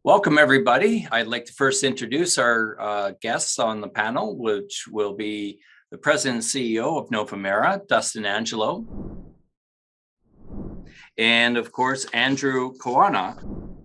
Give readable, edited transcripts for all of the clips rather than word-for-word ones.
Welcome, everybody. I'd like to first introduce our guests on the panel, which will be the President and CEO of Novamera, Dustin Angelo, and of course, Andrew Kawana,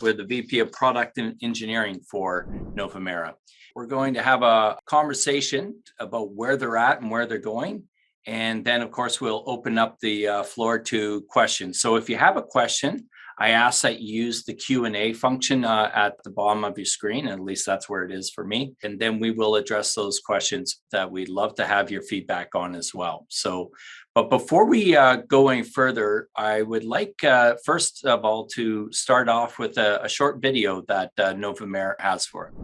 with the VP of Product and Engineering for Novamera. We're going to have a conversation about where they're at and where they're going. And then, of course, we'll open up the floor to questions. So if you have a question, I ask that you use the Q&A function at the bottom of your screen. At least that's where it is for me. And then we will address those questions that we'd love to have your feedback on as well. So, but before we go any further, I would like, first of all, to start off with a short video that Novamera has for it.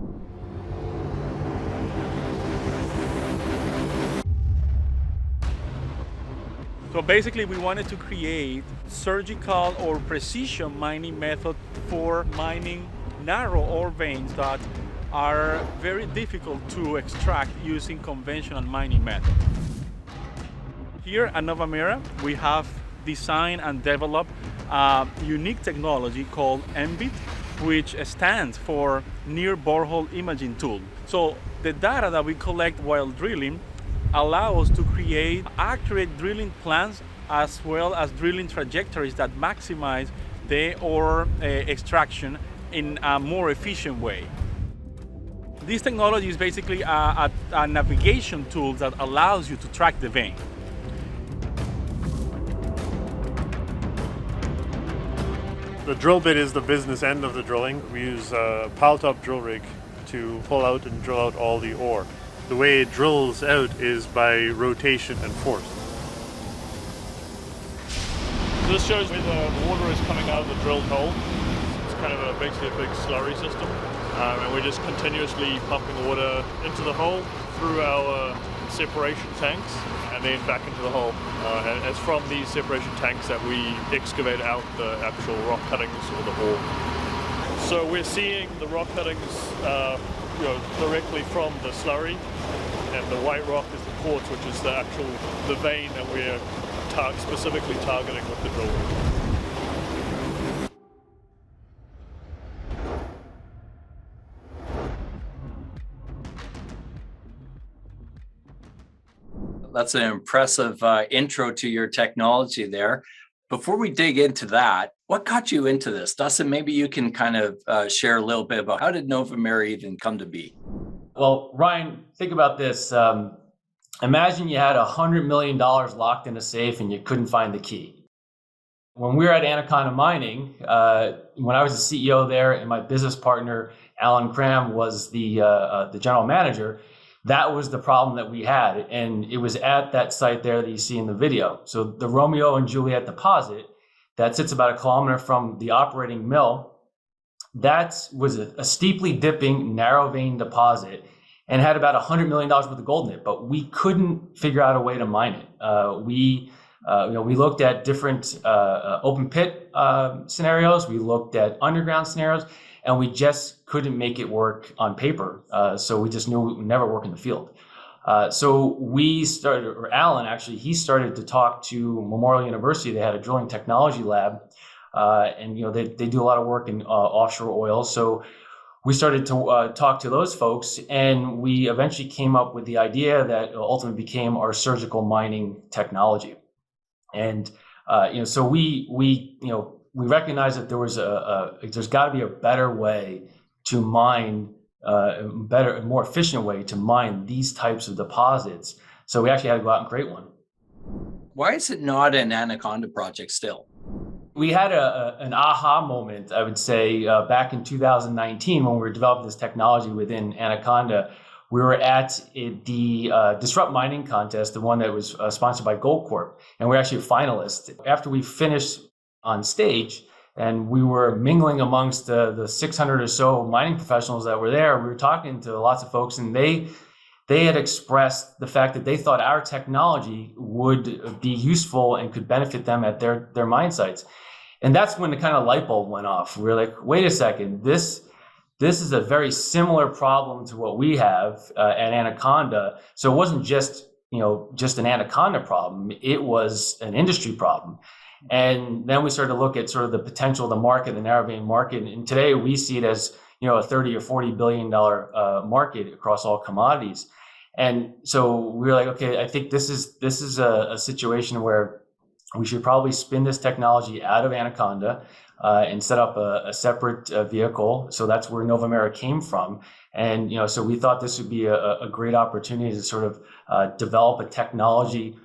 So basically we wanted to create surgical or precision mining method for mining narrow ore veins that are very difficult to extract using conventional mining methods. Here at Novamera, we have designed and developed a unique technology called NBIT, which stands for Near Borehole Imaging Tool. So the data that we collect while drilling allow us to create accurate drilling plans as well as drilling trajectories that maximize the ore extraction in a more efficient way. This technology is basically a navigation tool that allows you to track the vein. The drill bit is the business end of the drilling. We use a pile-top drill rig to pull out and drill out all the ore. The way it drills out is by rotation and force. This shows where the water is coming out of the drilled hole. It's kind of basically a big slurry system. And we're just continuously pumping water into the hole through our separation tanks and then back into the hole. And it's from these separation tanks that we excavate out the actual rock cuttings or the ore. So we're seeing the rock cuttings directly from the slurry, and the white rock is the quartz, which is the vein that we're specifically targeting with the drill rig. That's an impressive intro to your technology there. Before we dig into that, what got you into this? Dustin, maybe you can kind of share a little bit about how did Novamera even come to be? Well, Ryan, think about this. Imagine you had $100 million locked in a safe and you couldn't find the key. When we were at Anaconda Mining, when I was the CEO there and my business partner, Alan Cram, was the general manager, that was the problem that we had. And it was at that site there that you see in the video. So the Romeo and Juliet deposit that sits about 1 kilometer from the operating mill, that was a steeply dipping, narrow vein deposit and had about $100 million worth of gold in it, but we couldn't figure out a way to mine it. We looked at different open pit scenarios, we looked at underground scenarios, and we just couldn't make it work on paper. So we just knew it would never work in the field. So we started, or Alan actually, he started to talk to Memorial University. They had a drilling technology lab, and they do a lot of work in offshore oil. So we started to talk to those folks, and we eventually came up with the idea that ultimately became our surgical mining technology. And so we recognized that there was there's got to be a better way to mine, a more efficient way to mine these types of deposits. So we actually had to go out and create one. Why is it not an Anaconda project still? We had an aha moment, I would say, back in 2019 when we were developing this technology within Anaconda. We were at the Disrupt Mining contest, the one that was sponsored by Goldcorp, and we were actually a finalist. After we finished on stage and we were mingling amongst the 600 or so mining professionals that were there, we were talking to lots of folks, and they had expressed the fact that they thought our technology would be useful and could benefit them at their mine sites. And that's when the kind of light bulb went off. We were like, wait a second, this is a very similar problem to what we have at Anaconda. So it wasn't just an Anaconda problem, it was an industry problem. And then we started to look at sort of the potential of the market, the narrow vein market. And today we see it as, a 30 or 40 billion dollar market across all commodities. And so we were like, okay, I think this is a situation where we should probably spin this technology out of Anaconda and set up a separate vehicle. So that's where Novamera came from. And so we thought this would be a great opportunity to sort of develop a technology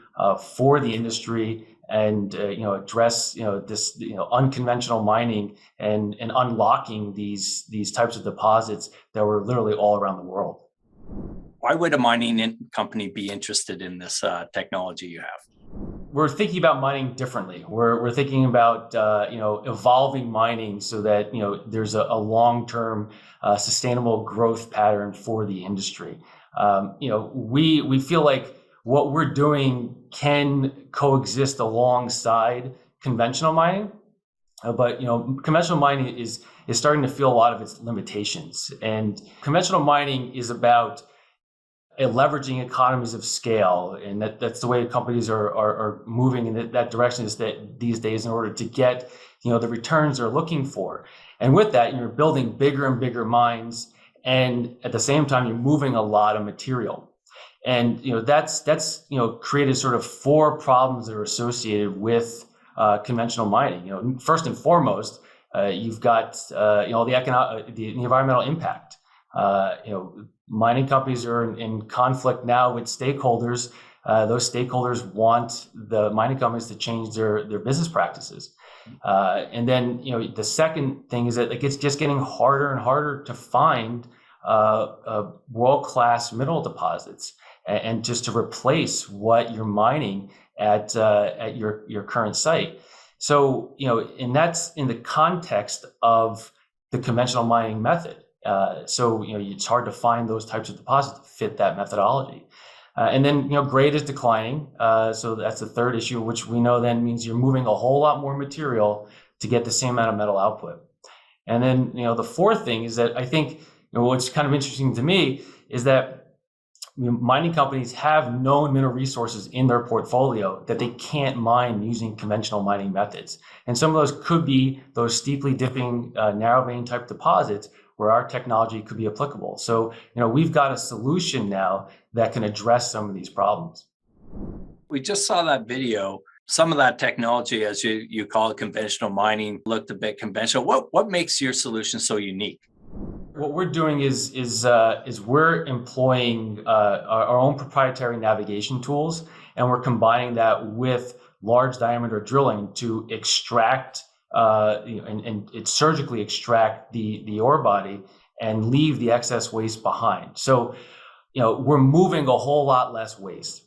for the industry and address this unconventional mining and unlocking these types of deposits that were literally all around the world. Why would a mining company be interested in this technology you have? We're thinking about mining differently. We're thinking about evolving mining so that there's a long-term sustainable growth pattern for the industry. We feel like what we're doing can coexist alongside conventional mining, but conventional mining is starting to feel a lot of its limitations. And conventional mining is about leveraging economies of scale, and that's the way companies are moving in that direction is that these days in order to get the returns they're looking for. And with that, you're building bigger and bigger mines, and at the same time you're moving a lot of material. And that's created sort of four problems that are associated with conventional mining. First and foremost, you've got the environmental impact. Mining companies are in conflict now with stakeholders. Those stakeholders want the mining companies to change their business practices. And then the second thing is that it's just getting harder and harder to find world-class mineral deposits and just to replace what you're mining at your current site. So and that's in the context of the conventional mining method. So it's hard to find those types of deposits that fit that methodology. And then grade is declining. So that's the third issue, which we know then means you're moving a whole lot more material to get the same amount of metal output. And then the fourth thing is that I think what's kind of interesting to me is that mining companies have known mineral resources in their portfolio that they can't mine using conventional mining methods. And some of those could be those steeply dipping narrow vein type deposits where our technology could be applicable. So, we've got a solution now that can address some of these problems. We just saw that video. Some of that technology, as you call it, conventional mining, looked a bit conventional. What makes your solution so unique? What we're doing is we're employing our own proprietary navigation tools, and we're combining that with large diameter drilling to extract and surgically extract the ore body and leave the excess waste behind. So, we're moving a whole lot less waste.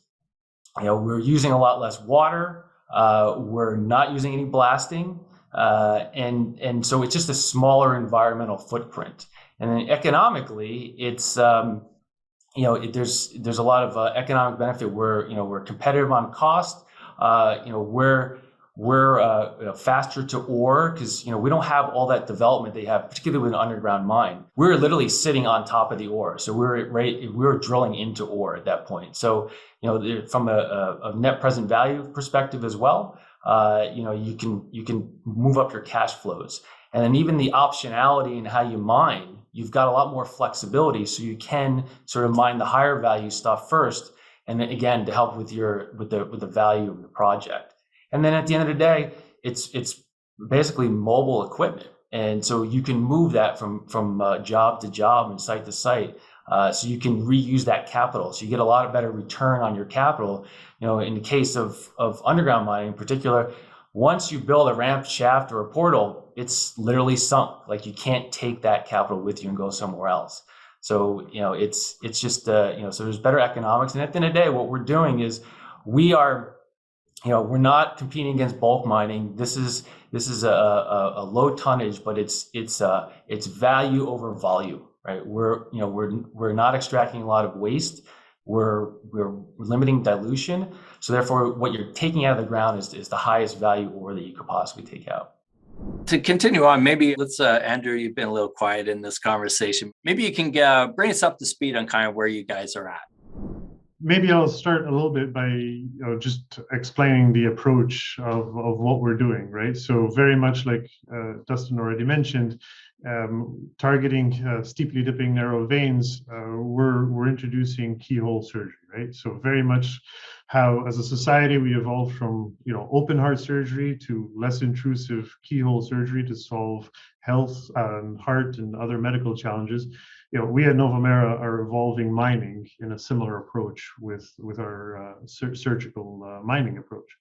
We're using a lot less water. We're not using any blasting, and so it's just a smaller environmental footprint. And then economically, it's there's a lot of economic benefit. We're competitive on cost. We're faster to ore because we don't have all that development they have, particularly with an underground mine. We're literally sitting on top of the ore, so we're drilling into ore at that point. So from a net present value perspective as well, you can move up your cash flows, and then even the optionality in how you mine. You've got a lot more flexibility, so you can sort of mine the higher value stuff first, and then again to help with the value of the project. And then at the end of the day, it's basically mobile equipment, and so you can move that from job to job and site to site, so you can reuse that capital. So you get a lot of better return on your capital. In the case of underground mining in particular, once you build a ramp, shaft, or a portal, it's literally sunk. Like you can't take that capital with you and go somewhere else. So it's just so there's better economics. And at the end of the day, what we're doing is we're not competing against bulk mining. This is a low tonnage, but it's value over volume, right? We're not extracting a lot of waste. We're limiting dilution. So therefore, what you're taking out of the ground is the highest value ore that you could possibly take out. To continue on, maybe let's, Andrew, you've been a little quiet in this conversation. Maybe you can bring us up to speed on kind of where you guys are at. Maybe I'll start a little bit by just explaining the approach of what we're doing, right? So very much like Dustin already mentioned, targeting steeply dipping narrow veins, we're introducing keyhole surgery, right? So very much how, as a society, we evolved from open heart surgery to less intrusive keyhole surgery to solve health and heart and other medical challenges. We at Novamera are evolving mining in a similar approach with our surgical mining approach.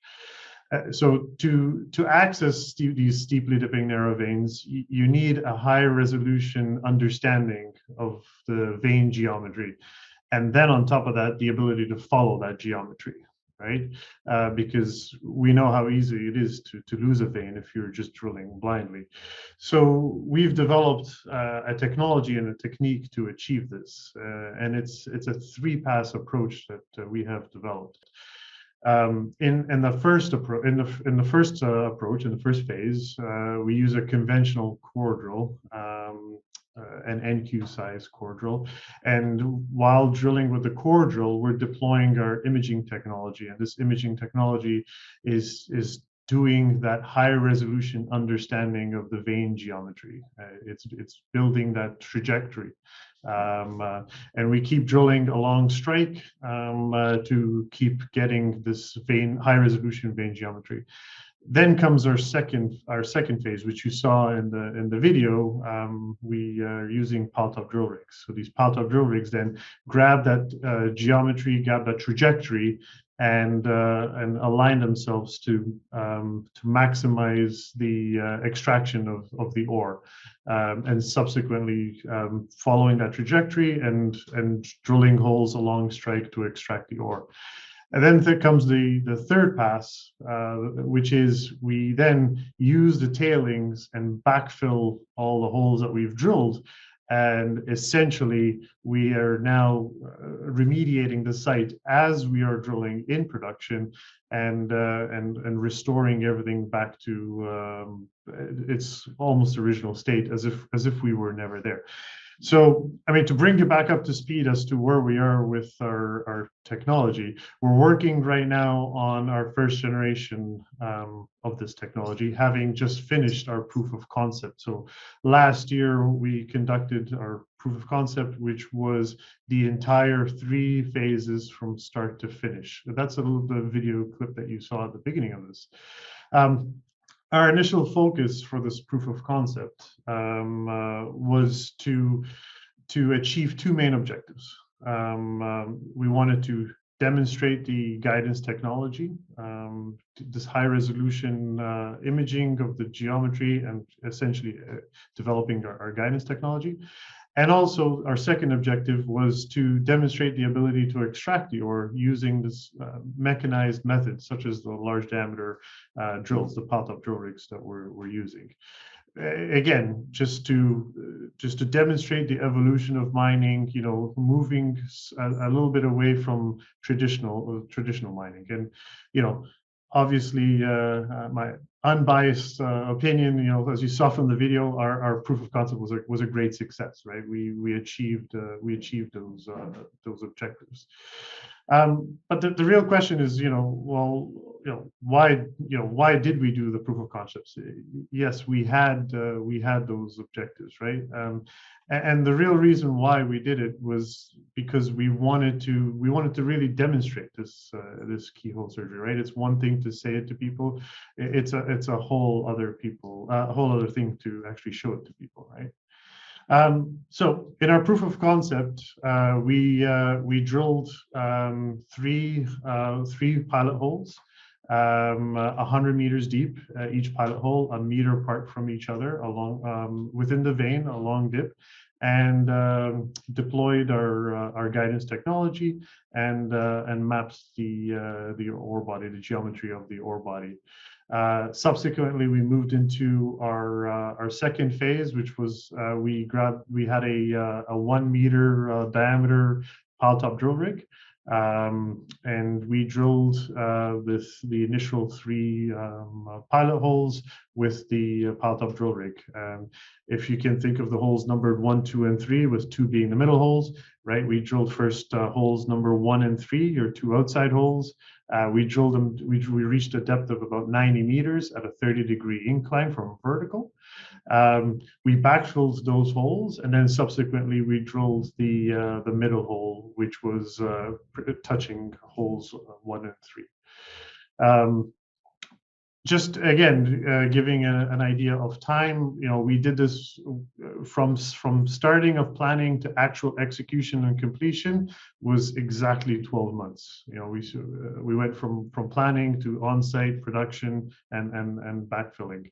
So to access these steeply dipping narrow veins, you need a high resolution understanding of the vein geometry. And then on top of that, the ability to follow that geometry, right? Because we know how easy it is to lose a vein if you're just drilling blindly. So we've developed a technology and a technique to achieve this. And it's a 3-pass approach that we have developed. In the first approach, in the first phase, we use a conventional core drill, an NQ size core drill, and while drilling with the core drill, we're deploying our imaging technology, and this imaging technology is doing that high resolution understanding of the vein geometry. It's building that trajectory. And we keep drilling along strike to keep getting this high resolution vein geometry. Then comes our second phase, which you saw in the video. We are using pile-top drill rigs. So these pile-top drill rigs then grab that geometry, grab that trajectory, and align themselves to maximize the extraction of the ore, and subsequently following that trajectory and drilling holes along strike to extract the ore. And then there comes the third pass, which is we then use the tailings and backfill all the holes that we've drilled. And essentially, we are now remediating the site as we are drilling in production and restoring everything back to its almost original state, as if we were never there. So, I mean, to bring you back up to speed as to where we are with our technology, we're working right now on our first generation of this technology, having just finished our proof of concept. So last year, we conducted our proof of concept, which was the entire 3 phases from start to finish. That's the video clip that you saw at the beginning of this. Our initial focus for this proof of concept was to achieve 2 main objectives. We wanted to demonstrate the guidance technology, this high resolution imaging of the geometry, and essentially developing our guidance technology. And also our second objective was to demonstrate the ability to extract the ore using this mechanized method, such as the large diameter drills, the pile-top drill rigs that we're using. Again, just to demonstrate the evolution of mining, moving a little bit away from traditional mining. And obviously, my unbiased opinion, as you saw from the video, our proof of concept was a great success, right? We achieved those objectives. But the real question is, why did we do the proof of concepts? Yes, we had those objectives, right? And the real reason why we did it was because we wanted to really demonstrate this keyhole surgery, right? It's one thing to say it to people; it's a whole other thing to actually show it to people, right? So in our proof of concept, we drilled 3 pilot holes, 100 meters deep, each pilot hole a meter apart from each other along within the vein, a long dip, and deployed our guidance technology and mapped the ore body, the geometry of the ore body. Subsequently, we moved into our second phase, which was we had a 1 meter diameter pile-top drill rig, and we drilled the initial 3 pilot holes with the pile-top drill rig. If you can think of the holes numbered 1, 2, and 3, with 2 being the middle holes, right? We drilled first holes number 1 and 3, or 2 outside holes. We drilled them. We reached a depth of about 90 meters at a 30-degree incline from vertical. We backfilled those holes, and then subsequently we drilled the middle hole, which was touching holes 1 and 3. Just again, giving an idea of time, we did this from starting of planning to actual execution and completion was exactly 12 months. We went from planning to on-site production and backfilling.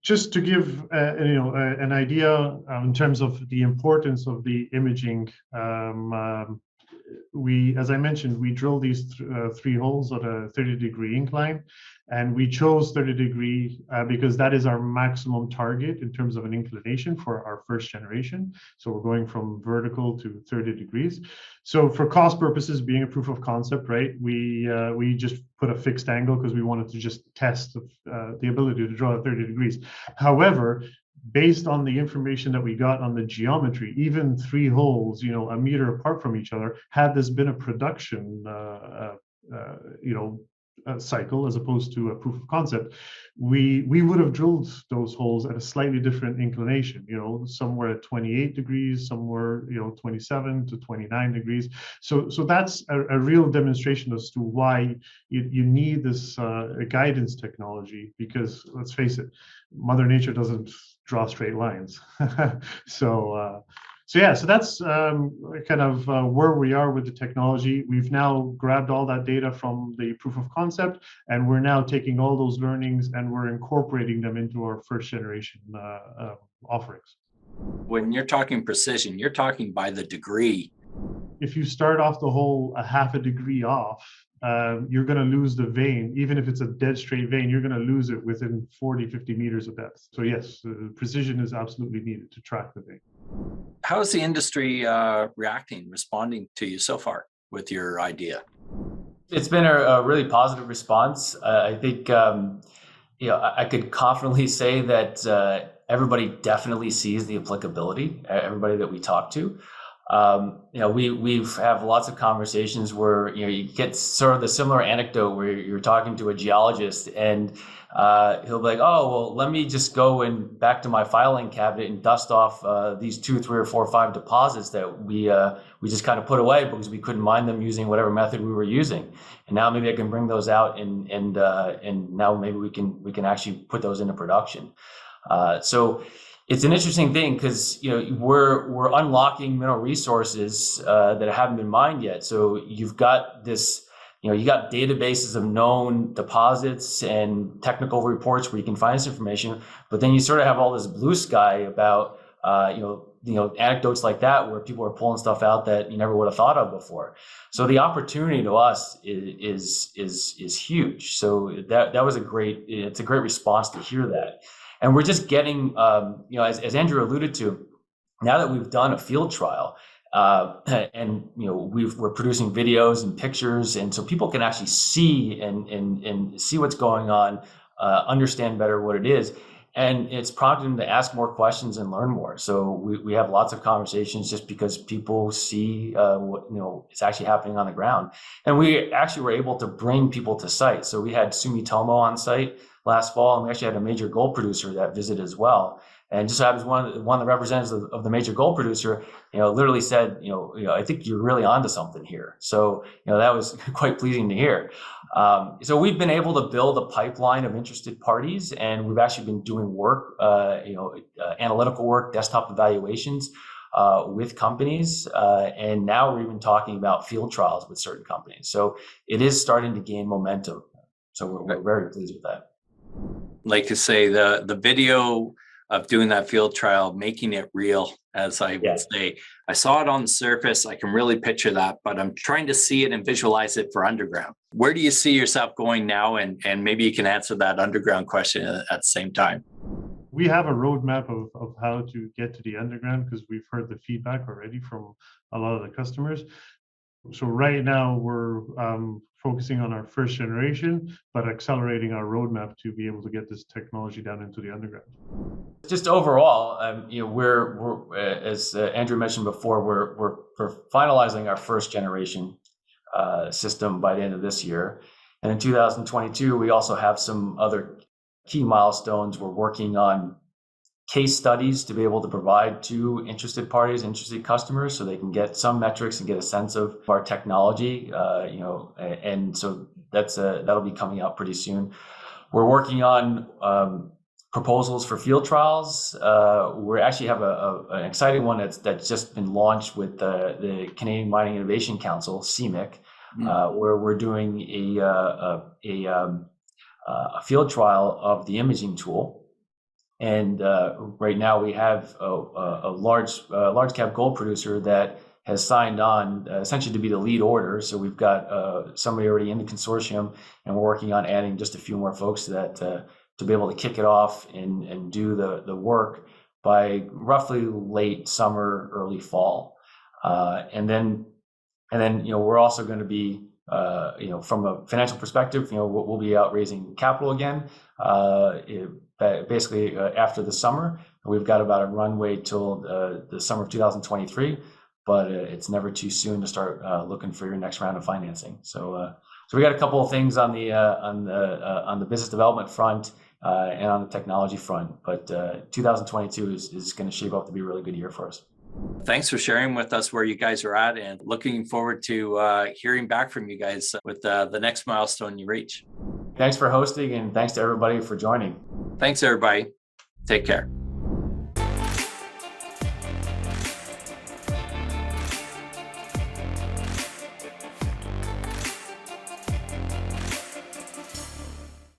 Just to give an idea in terms of the importance of the imaging, as I mentioned, we drilled these 3 holes at a 30-degree incline, and we chose 30-degree because that is our maximum target in terms of an inclination for our first generation. So we're going from vertical to 30 degrees. So for cost purposes, being a proof of concept, right, we just put a fixed angle because we wanted to just test the ability to draw at 30 degrees. However, based on the information that we got on the geometry, even 3 holes, a meter apart from each other, had this been a production, cycle as opposed to a proof of concept, we would have drilled those holes at a slightly different inclination, somewhere at 28 degrees, somewhere, 27 to 29 degrees. So that's a real demonstration as to why you need this guidance technology, because let's face it, Mother Nature doesn't draw straight lines. So that's kind of where we are with the technology. We've now grabbed all that data from the proof of concept, and we're now taking all those learnings and we're incorporating them into our first generation offerings. When you're talking precision, you're talking by the degree. If you start off the hole a half a degree off, you're going to lose the vein. Even if it's a dead straight vein, you're going to lose it within 40, 50 meters of depth. So yes, precision is absolutely needed to track the vein. How is the industry responding to you so far with your idea? It's been a really positive response. I think, I could confidently say that everybody definitely sees the applicability, everybody that we talk to. We've have lots of conversations where you get sort of the similar anecdote where you're talking to a geologist and he'll be like, oh well, let me just go and back to my filing cabinet and dust off these 2, 3, or 4, or 5 deposits that we just kind of put away because we couldn't mine them using whatever method we were using, and now maybe I can bring those out and now maybe we can actually put those into production. So it's an interesting thing because we're unlocking mineral resources that haven't been mined yet. So you've got this, you got databases of known deposits and technical reports where you can find this information, but then you sort of have all this blue sky about anecdotes like that where people are pulling stuff out that you never would have thought of before. So the opportunity to us is huge. So that was it's a great response to hear that. And we're just getting, as Andrew alluded to, now that we've done a field trial, and we're producing videos and pictures, and so people can actually see and see what's going on, understand better what it is, and it's prompted them to ask more questions and learn more. So we have lots of conversations just because people see what it's actually happening on the ground, and we actually were able to bring people to site. So we had Sumitomo on site last fall, and we actually had a major gold producer that visited as well. And just happens one of the representatives of the major gold producer, literally said, I think you're really onto something here. So, that was quite pleasing to hear. So we've been able to build a pipeline of interested parties, and we've actually been doing work, analytical work, desktop evaluations with companies, and now we're even talking about field trials with certain companies. So it is starting to gain momentum. So we're very pleased with that. Like to say the video of doing that field trial, making it real, as I would say. I saw it on the surface. I can really picture that, but I'm trying to see it and visualize it for underground. Where do you see yourself going now? And maybe you can answer that underground question at the same time. We have a roadmap of how to get to the underground because we've heard the feedback already from a lot of the customers. So right now we're focusing on our first generation, but accelerating our roadmap to be able to get this technology down into the underground. Just overall, we're as Andrew mentioned before, we're finalizing our first generation system by the end of this year, and in 2022 we also have some other key milestones. We're working on case studies to be able to provide to interested parties, interested customers, so they can get some metrics and get a sense of our technology. And so that'll be coming out pretty soon. We're working on proposals for field trials. We actually have an exciting one that's just been launched with the Canadian Mining Innovation Council, CMIC, where we're doing a field trial of the imaging tool. And right now we have a large cap gold producer that has signed on essentially to be the lead order. So we've got somebody already in the consortium, and we're working on adding just a few more folks to that to be able to kick it off and do the work by roughly late summer, early fall. And then we're also going to be from a financial perspective, we'll be out raising capital again. Basically after the summer. We've got about a runway till the summer of 2023, but it's never too soon to start looking for your next round of financing. So we got a couple of things on the business development front and on the technology front, but 2022 is going to shape up to be a really good year for us. Thanks for sharing with us where you guys are at, and looking forward to hearing back from you guys with the next milestone you reach. Thanks for hosting, and thanks to everybody for joining. Thanks, everybody. Take care.